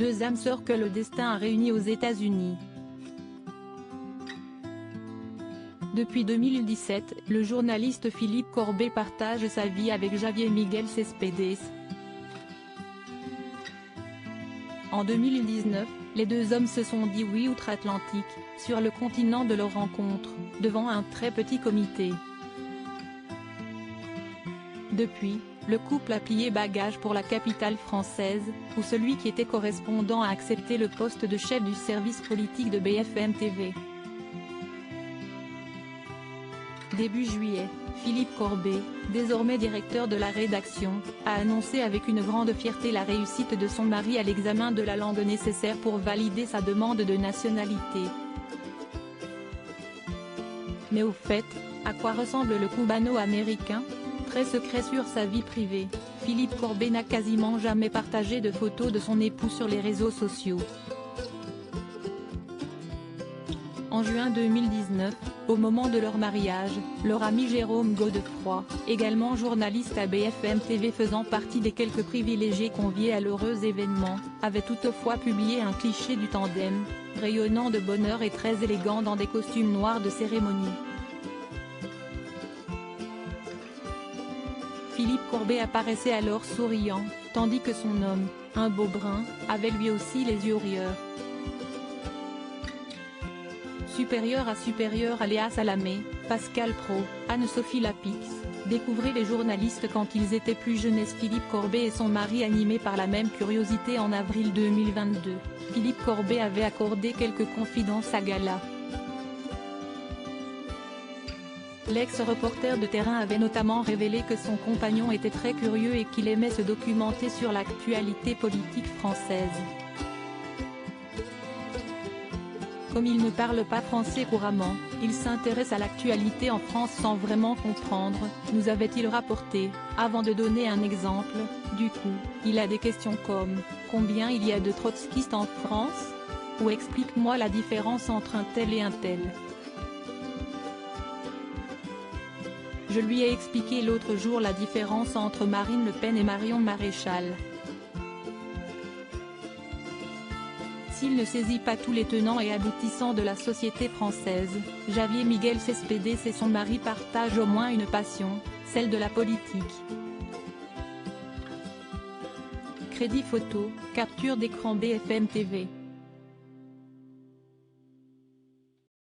deux âmes sœurs que le destin a réunies aux États-Unis. Depuis 2017, le journaliste Philippe Corbet partage sa vie avec Javier Miguel Céspedes. En 2019, les deux hommes se sont dit oui outre-Atlantique, sur le continent de leur rencontre, devant un très petit comité. Depuis, le couple a plié bagages pour la capitale française, où celui qui était correspondant a accepté le poste de chef du service politique de BFM TV. Début juillet, Philippe Corbet, désormais directeur de la rédaction, a annoncé avec une grande fierté la réussite de son mari à l'examen de la langue nécessaire pour valider sa demande de nationalité. Mais au fait, à quoi ressemble le cubano-américain ? Très secret sur sa vie privée, Philippe Corbet n'a quasiment jamais partagé de photos de son époux sur les réseaux sociaux. En juin 2019, au moment de leur mariage, leur ami Jérôme Godefroy, également journaliste à BFM TV faisant partie des quelques privilégiés conviés à l'heureux événement, avait toutefois publié un cliché du tandem, rayonnant de bonheur et très élégant dans des costumes noirs de cérémonie. Philippe Corbet apparaissait alors souriant, tandis que son homme, un beau brun, avait lui aussi les yeux rieurs. Supérieur à supérieur à Léa Salamé, Pascal Pro, Anne-Sophie Lapix, découvrez les journalistes quand ils étaient plus jeunes. Philippe Corbet et son mari animés par la même curiosité. En avril 2022, Philippe Corbet avait accordé quelques confidences à Gala. L'ex-reporter de terrain avait notamment révélé que son compagnon était très curieux et qu'il aimait se documenter sur l'actualité politique française. Comme il ne parle pas français couramment, il s'intéresse à l'actualité en France sans vraiment comprendre, nous avait-il rapporté, avant de donner un exemple. Du coup, il a des questions comme « Combien il y a de trotskistes en France ?» ou « Explique-moi la différence entre un tel et un tel ». Je lui ai expliqué l'autre jour la différence entre Marine Le Pen et Marion Maréchal. S'il ne saisit pas tous les tenants et aboutissants de la société française, Javier Miguel Céspedes et son mari partagent au moins une passion, celle de la politique. Crédit photo, capture d'écran BFM TV.